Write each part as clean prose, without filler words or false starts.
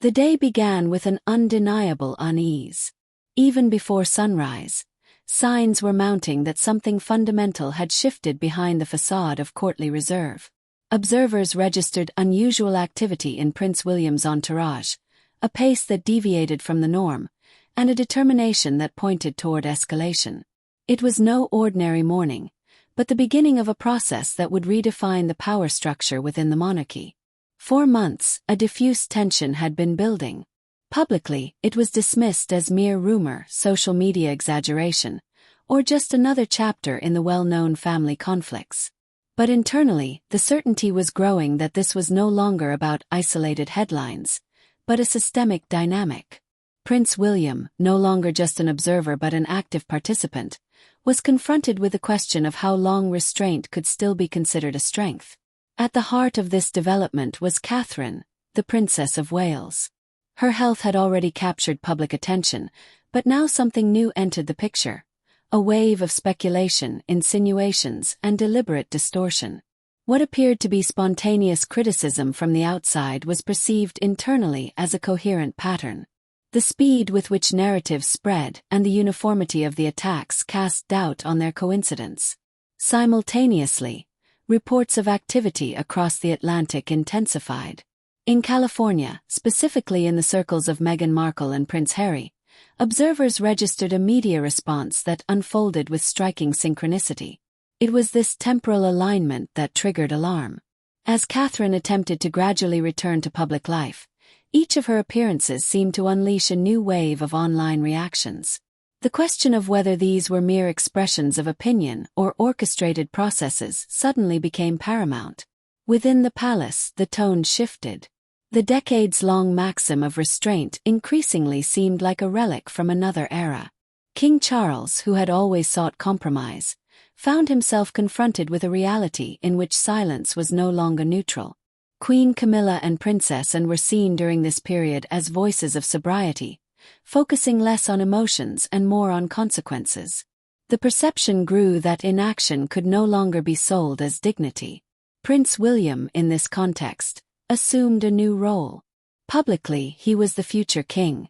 The day began with an undeniable unease. Even before sunrise, signs were mounting that something fundamental had shifted behind the facade of courtly reserve. Observers registered unusual activity in Prince William's entourage, a pace that deviated from the norm, and a determination that pointed toward escalation. It was no ordinary morning, but the beginning of a process that would redefine the power structure within the monarchy. For months, a diffuse tension had been building. Publicly, it was dismissed as mere rumor, social media exaggeration, or just another chapter in the well-known family conflicts. But internally, the certainty was growing that this was no longer about isolated headlines, but a systemic dynamic. Prince William, no longer just an observer but an active participant, was confronted with the question of how long restraint could still be considered a strength. At the heart of this development was Catherine, the Princess of Wales. Her health had already captured public attention, but now something new entered the picture. A wave of speculation, insinuations, and deliberate distortion. What appeared to be spontaneous criticism from the outside was perceived internally as a coherent pattern. The speed with which narratives spread and the uniformity of the attacks cast doubt on their coincidence. Simultaneously, reports of activity across the Atlantic intensified. In California, specifically in the circles of Meghan Markle and Prince Harry, observers registered a media response that unfolded with striking synchronicity. It was this temporal alignment that triggered alarm. As Catherine attempted to gradually return to public life, each of her appearances seemed to unleash a new wave of online reactions. The question of whether these were mere expressions of opinion or orchestrated processes suddenly became paramount. Within the palace, the tone shifted. The decades-long maxim of restraint increasingly seemed like a relic from another era. King Charles, who had always sought compromise, found himself confronted with a reality in which silence was no longer neutral. Queen Camilla and Princess Anne were seen during this period as voices of sobriety, focusing less on emotions and more on consequences. The perception grew that inaction could no longer be sold as dignity. Prince William, in this context, assumed a new role. Publicly, he was the future king.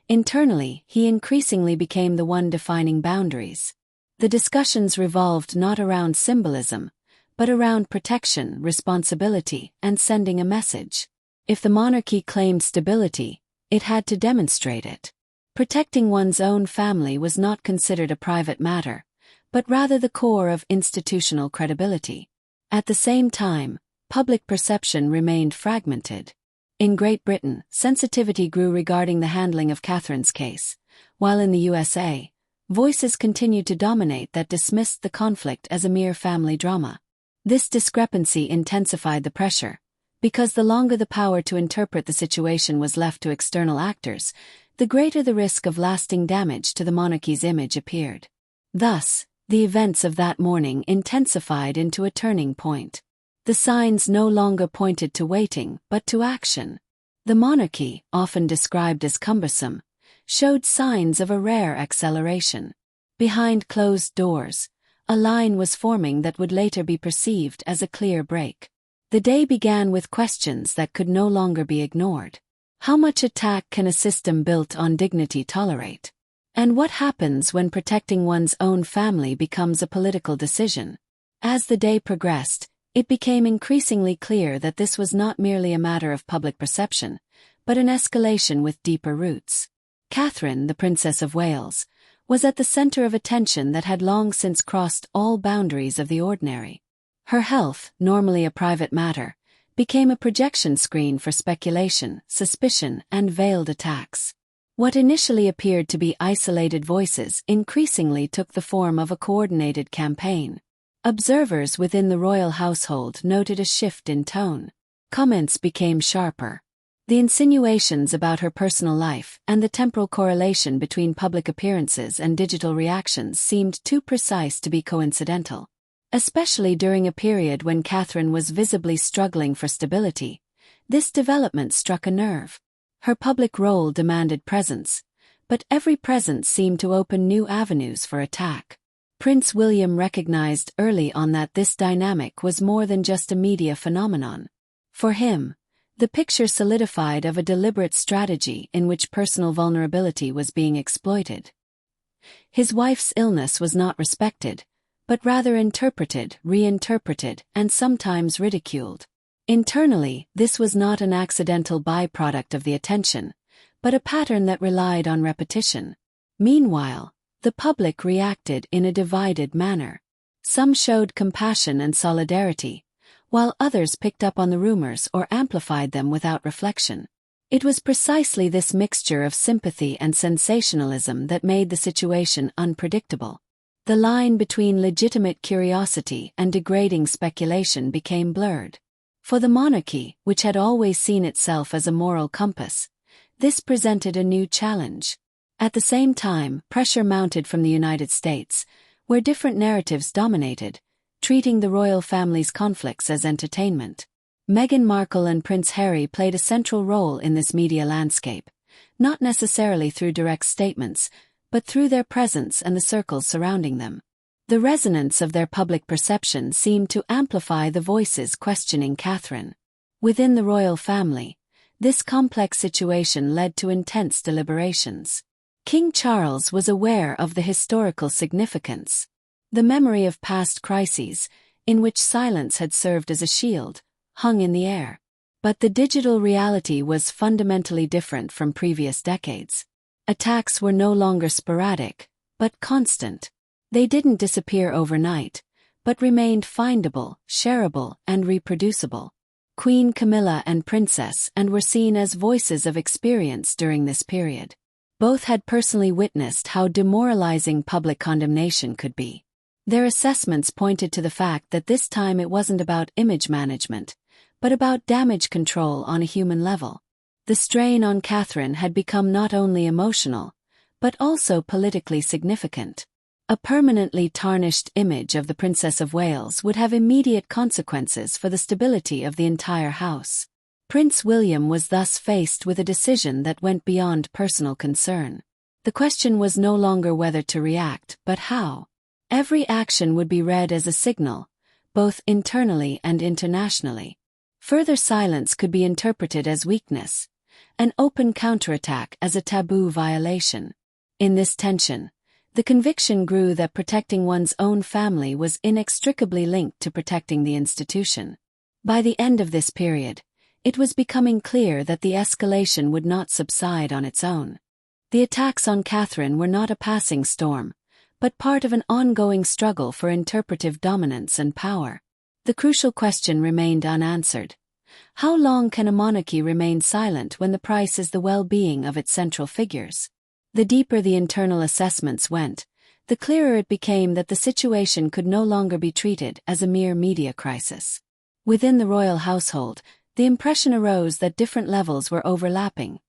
Internally, he increasingly became the one defining boundaries. The discussions revolved not around symbolism, but around protection, responsibility, and sending a message. If the monarchy claimed stability, it had to demonstrate it. Protecting one's own family was not considered a private matter, but rather the core of institutional credibility. At the same time, public perception remained fragmented. In Great Britain, sensitivity grew regarding the handling of Catherine's case, while in the USA, voices continued to dominate that dismissed the conflict as a mere family drama. This discrepancy intensified the pressure, because the longer the power to interpret the situation was left to external actors, the greater the risk of lasting damage to the monarchy's image appeared. Thus, the events of that morning intensified into a turning point. The signs no longer pointed to waiting, but to action. The monarchy, often described as cumbersome, showed signs of a rare acceleration. Behind closed doors, a line was forming that would later be perceived as a clear break. The day began with questions that could no longer be ignored. How much attack can a system built on dignity tolerate? And what happens when protecting one's own family becomes a political decision? As the day progressed, it became increasingly clear that this was not merely a matter of public perception, but an escalation with deeper roots. Catherine, the Princess of Wales, was at the center of attention that had long since crossed all boundaries of the ordinary. Her health, normally a private matter, became a projection screen for speculation, suspicion, and veiled attacks. What initially appeared to be isolated voices increasingly took the form of a coordinated campaign. Observers within the royal household noted a shift in tone. Comments became sharper. The insinuations about her personal life and the temporal correlation between public appearances and digital reactions seemed too precise to be coincidental. Especially during a period when Catherine was visibly struggling for stability, this development struck a nerve. Her public role demanded presence, but every presence seemed to open new avenues for attack. Prince William recognized early on that this dynamic was more than just a media phenomenon. For him, The picture solidified of a deliberate strategy in which personal vulnerability was being exploited. His wife's illness was not respected, but rather interpreted, reinterpreted, and sometimes ridiculed. Internally, this was not an accidental byproduct of the attention, but a pattern that relied on repetition. Meanwhile, the public reacted in a divided manner. Some showed compassion and solidarity, while others picked up on the rumors or amplified them without reflection. It was precisely this mixture of sympathy and sensationalism that made the situation unpredictable. The line between legitimate curiosity and degrading speculation became blurred. For the monarchy, which had always seen itself as a moral compass, this presented a new challenge. At the same time, pressure mounted from the United States, where different narratives dominated, treating the royal family's conflicts as entertainment. Meghan Markle and Prince Harry played a central role in this media landscape, not necessarily through direct statements, but through their presence and the circles surrounding them. The resonance of their public perception seemed to amplify the voices questioning Catherine. Within the royal family, this complex situation led to intense deliberations. King Charles was aware of the historical significance. The memory of past crises, in which silence had served as a shield, hung in the air. But the digital reality was fundamentally different from previous decades. Attacks were no longer sporadic, but constant. They didn't disappear overnight, but remained findable, shareable, and reproducible. Queen Camilla and Princess Anne were seen as voices of experience during this period. Both had personally witnessed how demoralizing public condemnation could be. Their assessments pointed to the fact that this time it wasn't about image management, but about damage control on a human level. The strain on Catherine had become not only emotional, but also politically significant. A permanently tarnished image of the Princess of Wales would have immediate consequences for the stability of the entire house. Prince William was thus faced with a decision that went beyond personal concern. The question was no longer whether to react, but how. Every action would be read as a signal, both internally and internationally. Further silence could be interpreted as weakness, an open counterattack as a taboo violation. In this tension, the conviction grew that protecting one's own family was inextricably linked to protecting the institution. By the end of this period, it was becoming clear that the escalation would not subside on its own. The attacks on Catherine were not a passing storm, but part of an ongoing struggle for interpretive dominance and power. The crucial question remained unanswered. How long can a monarchy remain silent when the price is the well-being of its central figures? The deeper the internal assessments went, the clearer it became that the situation could no longer be treated as a mere media crisis. Within the royal household, the impression arose that different levels were overlapping: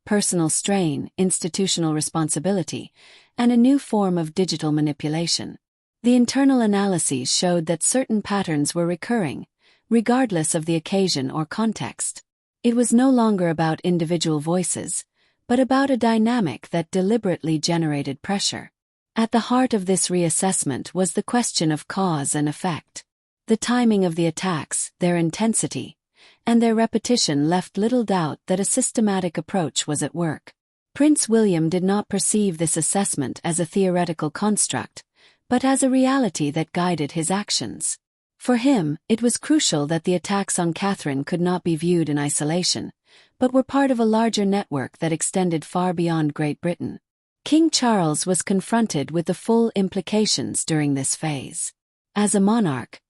personal strain, institutional responsibility, and a new form of digital manipulation. The internal analyses showed that certain patterns were recurring, regardless of the occasion or context. It was no longer about individual voices, but about a dynamic that deliberately generated pressure. At the heart of this reassessment was the question of cause and effect. The timing of the attacks, their intensity, and their repetition left little doubt that a systematic approach was at work. Prince William did not perceive this assessment as a theoretical construct, but as a reality that guided his actions. For him, it was crucial that the attacks on Catherine could not be viewed in isolation, but were part of a larger network that extended far beyond Great Britain. King Charles was confronted with the full implications during this phase. As a monarch,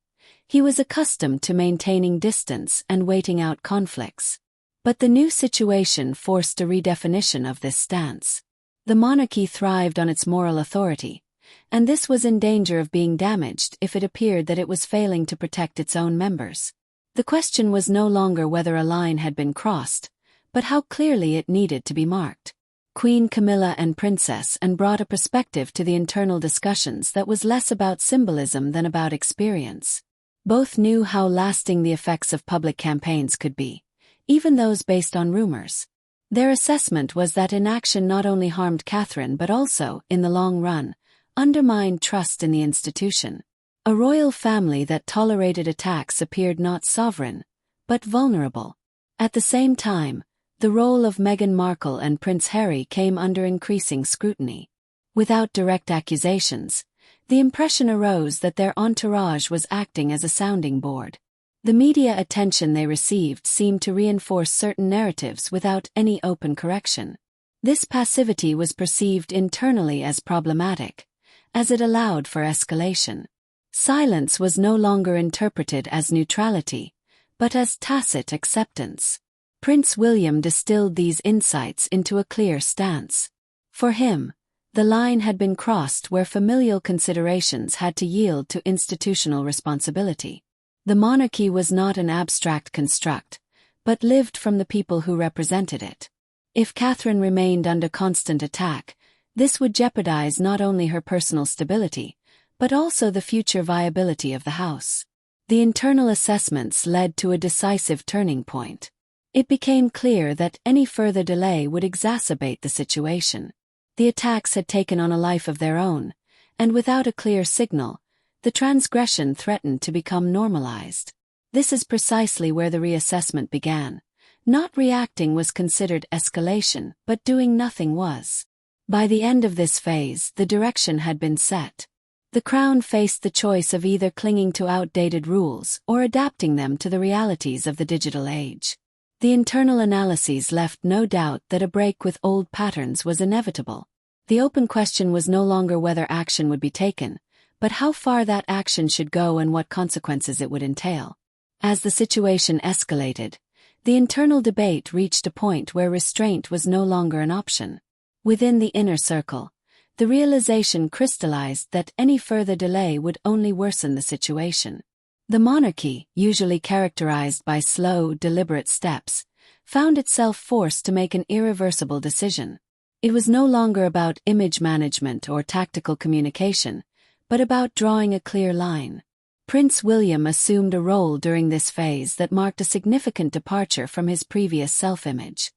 he was accustomed to maintaining distance and waiting out conflicts. But the new situation forced a redefinition of this stance. The monarchy thrived on its moral authority, and this was in danger of being damaged if it appeared that it was failing to protect its own members. The question was no longer whether a line had been crossed, but how clearly it needed to be marked. Queen Camilla and Princess Anne brought a perspective to the internal discussions that was less about symbolism than about experience. Both knew how lasting the effects of public campaigns could be, even those based on rumors. Their assessment was that inaction not only harmed Catherine but also, in the long run, undermined trust in the institution. A royal family that tolerated attacks appeared not sovereign, but vulnerable. At the same time, the role of Meghan Markle and Prince Harry came under increasing scrutiny. Without direct accusations, the impression arose that their entourage was acting as a sounding board. The media attention they received seemed to reinforce certain narratives without any open correction. This passivity was perceived internally as problematic, as it allowed for escalation. Silence was no longer interpreted as neutrality, but as tacit acceptance. Prince William distilled these insights into a clear stance. For him, the line had been crossed where familial considerations had to yield to institutional responsibility. The monarchy was not an abstract construct, but lived from the people who represented it. If Catherine remained under constant attack, this would jeopardize not only her personal stability, but also the future viability of the house. The internal assessments led to a decisive turning point. It became clear that any further delay would exacerbate the situation. The attacks had taken on a life of their own, and without a clear signal, the transgression threatened to become normalized. This is precisely where the reassessment began. Not reacting was considered escalation, but doing nothing was. By the end of this phase, the direction had been set. The Crown faced the choice of either clinging to outdated rules or adapting them to the realities of the digital age. The internal analyses left no doubt that a break with old patterns was inevitable. The open question was no longer whether action would be taken, but how far that action should go and what consequences it would entail. As the situation escalated, the internal debate reached a point where restraint was no longer an option. Within the inner circle, the realization crystallized that any further delay would only worsen the situation. The monarchy, usually characterized by slow, deliberate steps, found itself forced to make an irreversible decision. It was no longer about image management or tactical communication, but about drawing a clear line. Prince William assumed a role during this phase that marked a significant departure from his previous self-image.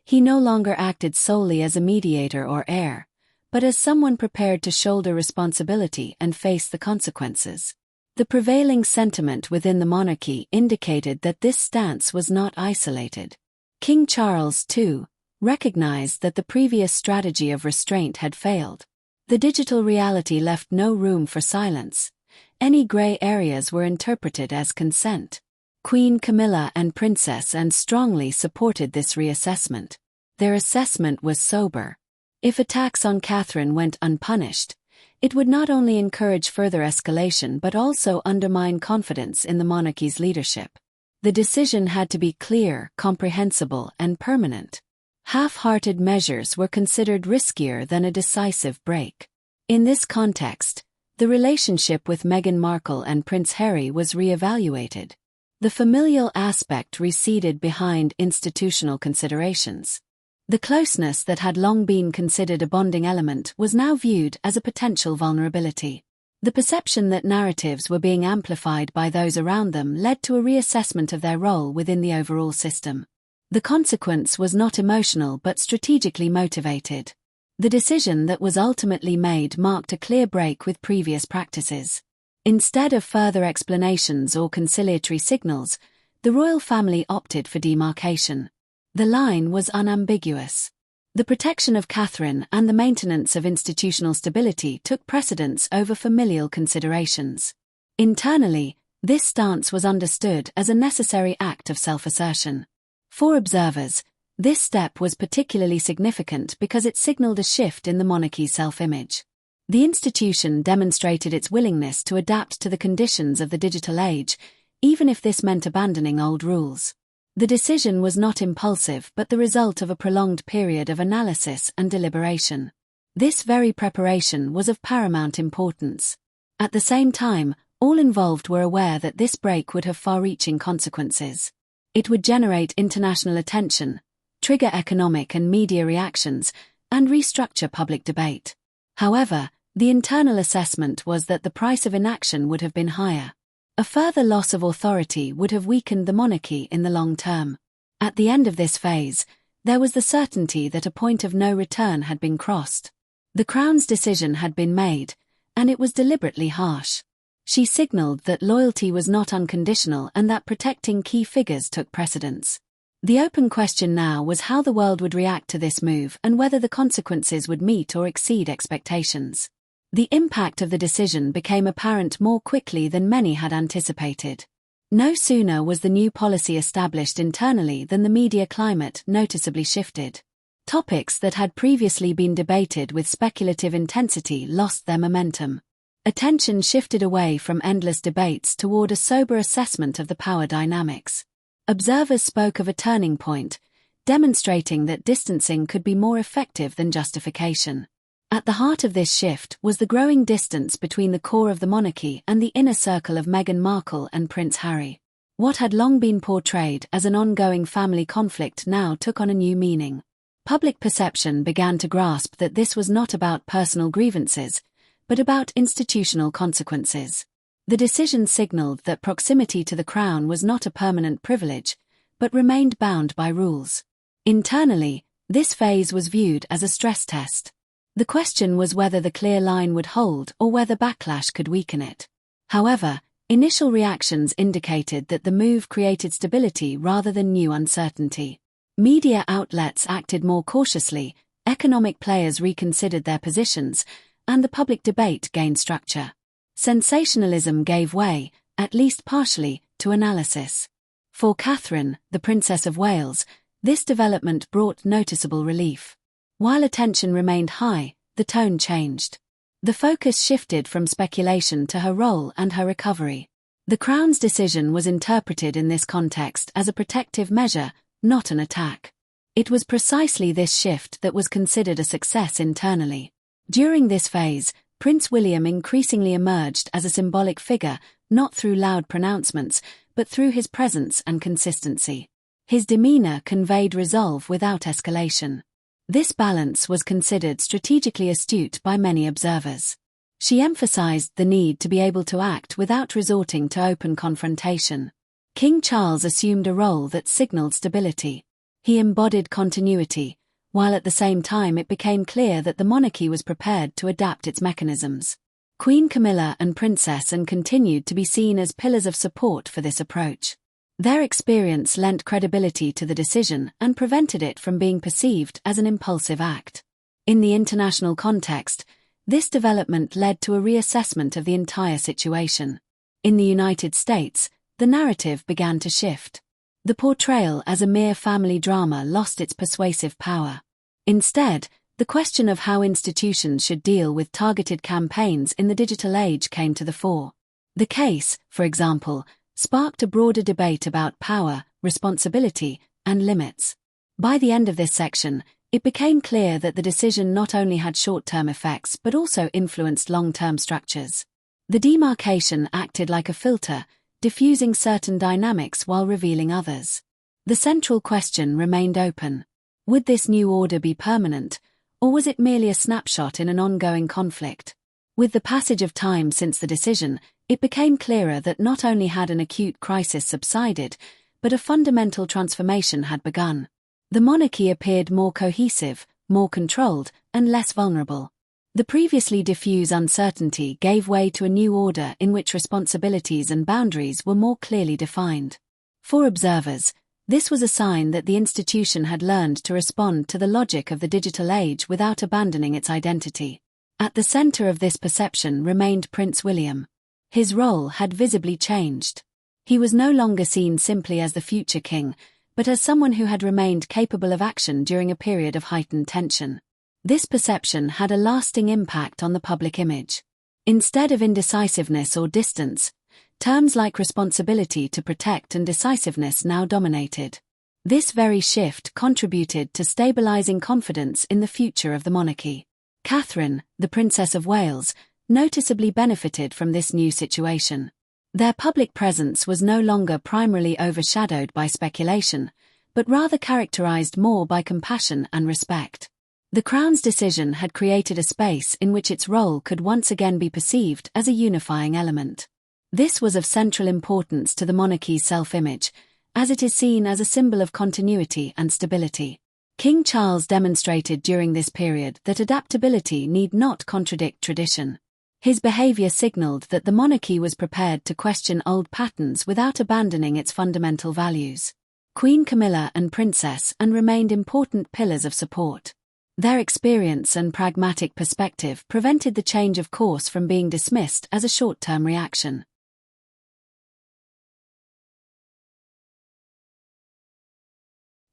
He no longer acted solely as a mediator or heir, but as someone prepared to shoulder responsibility and face the consequences. The prevailing sentiment within the monarchy indicated that this stance was not isolated. King Charles, too, recognized that the previous strategy of restraint had failed. The digital reality left no room for silence. Any gray areas were interpreted as consent. Queen Camilla and Princess Anne strongly supported this reassessment. Their assessment was sober. If attacks on Catherine went unpunished, it would not only encourage further escalation but also undermine confidence in the monarchy's leadership. The decision had to be clear, comprehensible, and permanent. Half-hearted measures were considered riskier than a decisive break. In this context, the relationship with Meghan Markle and Prince Harry was re-evaluated. The familial aspect receded behind institutional considerations. The closeness that had long been considered a bonding element was now viewed as a potential vulnerability. The perception that narratives were being amplified by those around them led to a reassessment of their role within the overall system. The consequence was not emotional but strategically motivated. The decision that was ultimately made marked a clear break with previous practices. Instead of further explanations or conciliatory signals, the royal family opted for demarcation. The line was unambiguous. The protection of Catherine and the maintenance of institutional stability took precedence over familial considerations. Internally, this stance was understood as a necessary act of self-assertion. For observers, this step was particularly significant because it signaled a shift in the monarchy's self-image. The institution demonstrated its willingness to adapt to the conditions of the digital age, even if this meant abandoning old rules. The decision was not impulsive but the result of a prolonged period of analysis and deliberation. This very preparation was of paramount importance. At the same time, all involved were aware that this break would have far-reaching consequences. It would generate international attention, trigger economic and media reactions, and restructure public debate. However, the internal assessment was that the price of inaction would have been higher. A further loss of authority would have weakened the monarchy in the long term. At the end of this phase, there was the certainty that a point of no return had been crossed. The Crown's decision had been made, and it was deliberately harsh. She signaled that loyalty was not unconditional and that protecting key figures took precedence. The open question now was how the world would react to this move and whether the consequences would meet or exceed expectations. The impact of the decision became apparent more quickly than many had anticipated. No sooner was the new policy established internally than the media climate noticeably shifted. Topics that had previously been debated with speculative intensity lost their momentum. Attention shifted away from endless debates toward a sober assessment of the power dynamics. Observers spoke of a turning point, demonstrating that distancing could be more effective than justification. At the heart of this shift was the growing distance between the core of the monarchy and the inner circle of Meghan Markle and Prince Harry. What had long been portrayed as an ongoing family conflict now took on a new meaning. Public perception began to grasp that this was not about personal grievances, but about institutional consequences. The decision signaled that proximity to the crown was not a permanent privilege, but remained bound by rules. Internally, this phase was viewed as a stress test. The question was whether the clear line would hold or whether backlash could weaken it. However, initial reactions indicated that the move created stability rather than new uncertainty. Media outlets acted more cautiously, economic players reconsidered their positions, and the public debate gained structure. Sensationalism gave way, at least partially, to analysis. For Catherine, the Princess of Wales, this development brought noticeable relief. While attention remained high, the tone changed. The focus shifted from speculation to her role and her recovery. The Crown's decision was interpreted in this context as a protective measure, not an attack. It was precisely this shift that was considered a success internally. During this phase, Prince William increasingly emerged as a symbolic figure, not through loud pronouncements, but through his presence and consistency. His demeanor conveyed resolve without escalation. This balance was considered strategically astute by many observers. She emphasized the need to be able to act without resorting to open confrontation. King Charles assumed a role that signaled stability. He embodied continuity, while at the same time it became clear that the monarchy was prepared to adapt its mechanisms. Queen Camilla and Princess Anne continued to be seen as pillars of support for this approach. Their experience lent credibility to the decision and prevented it from being perceived as an impulsive act. In the international context, this development led to a reassessment of the entire situation. In the United States, the narrative began to shift. The portrayal as a mere family drama lost its persuasive power. Instead, the question of how institutions should deal with targeted campaigns in the digital age came to the fore. The case, for example, sparked a broader debate about power, responsibility, and limits. By the end of this section, it became clear that the decision not only had short-term effects but also influenced long-term structures. The demarcation acted like a filter, diffusing certain dynamics while revealing others. The central question remained open. Would this new order be permanent, or was it merely a snapshot in an ongoing conflict? With the passage of time since the decision, it became clearer that not only had an acute crisis subsided, but a fundamental transformation had begun. The monarchy appeared more cohesive, more controlled, and less vulnerable. The previously diffuse uncertainty gave way to a new order in which responsibilities and boundaries were more clearly defined. For observers, this was a sign that the institution had learned to respond to the logic of the digital age without abandoning its identity. At the center of this perception remained Prince William. His role had visibly changed. He was no longer seen simply as the future king, but as someone who had remained capable of action during a period of heightened tension. This perception had a lasting impact on the public image. Instead of indecisiveness or distance, terms like responsibility to protect and decisiveness now dominated. This very shift contributed to stabilizing confidence in the future of the monarchy. Catherine, the Princess of Wales, noticeably benefited from this new situation. Their public presence was no longer primarily overshadowed by speculation, but rather characterized more by compassion and respect. The Crown's decision had created a space in which its role could once again be perceived as a unifying element. This was of central importance to the monarchy's self-image, as it is seen as a symbol of continuity and stability. King Charles demonstrated during this period that adaptability need not contradict tradition. His behavior signaled that the monarchy was prepared to question old patterns without abandoning its fundamental values. Queen Camilla and Princess Anne remained important pillars of support. Their experience and pragmatic perspective prevented the change of course from being dismissed as a short-term reaction.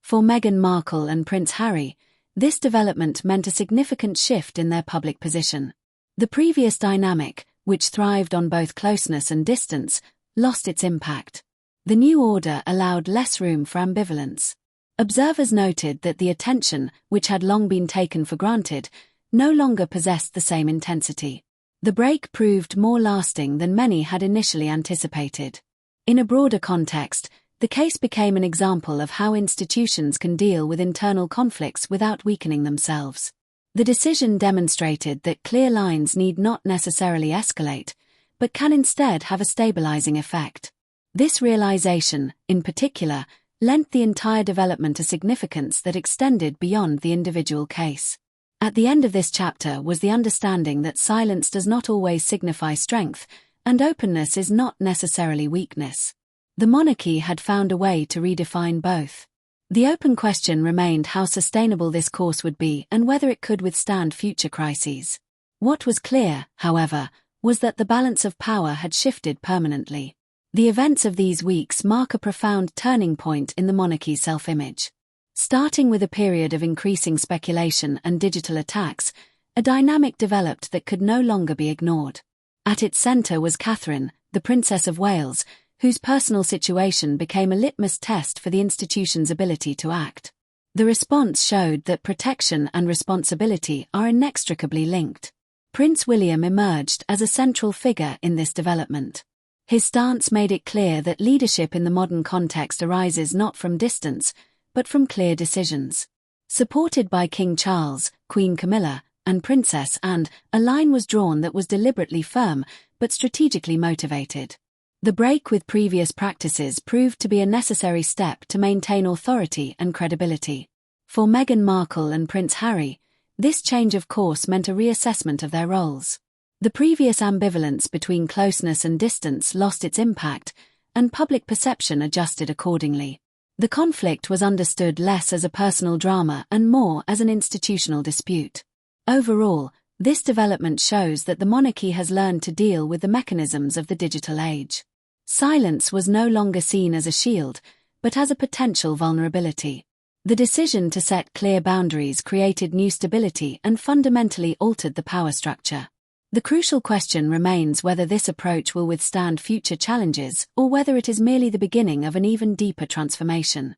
For Meghan Markle and Prince Harry, this development meant a significant shift in their public position. The previous dynamic, which thrived on both closeness and distance, lost its impact. The new order allowed less room for ambivalence. Observers noted that the attention, which had long been taken for granted, no longer possessed the same intensity. The break proved more lasting than many had initially anticipated. In a broader context, the case became an example of how institutions can deal with internal conflicts without weakening themselves. The decision demonstrated that clear lines need not necessarily escalate, but can instead have a stabilizing effect. This realization, in particular, lent the entire development a significance that extended beyond the individual case. At the end of this chapter was the understanding that silence does not always signify strength, and openness is not necessarily weakness. The monarchy had found a way to redefine both. The open question remained how sustainable this course would be and whether it could withstand future crises. What was clear, however, was that the balance of power had shifted permanently. The events of these weeks mark a profound turning point in the monarchy's self-image. Starting with a period of increasing speculation and digital attacks, a dynamic developed that could no longer be ignored. At its center was Catherine, the Princess of Wales, whose personal situation became a litmus test for the institution's ability to act. The response showed that protection and responsibility are inextricably linked. Prince William emerged as a central figure in this development. His stance made it clear that leadership in the modern context arises not from distance, but from clear decisions. Supported by King Charles, Queen Camilla, and Princess Anne, a line was drawn that was deliberately firm, but strategically motivated. The break with previous practices proved to be a necessary step to maintain authority and credibility. For Meghan Markle and Prince Harry, this change of course meant a reassessment of their roles. The previous ambivalence between closeness and distance lost its impact, and public perception adjusted accordingly. The conflict was understood less as a personal drama and more as an institutional dispute. Overall, this development shows that the monarchy has learned to deal with the mechanisms of the digital age. Silence was no longer seen as a shield, but as a potential vulnerability. The decision to set clear boundaries created new stability and fundamentally altered the power structure. The crucial question remains whether this approach will withstand future challenges or whether it is merely the beginning of an even deeper transformation.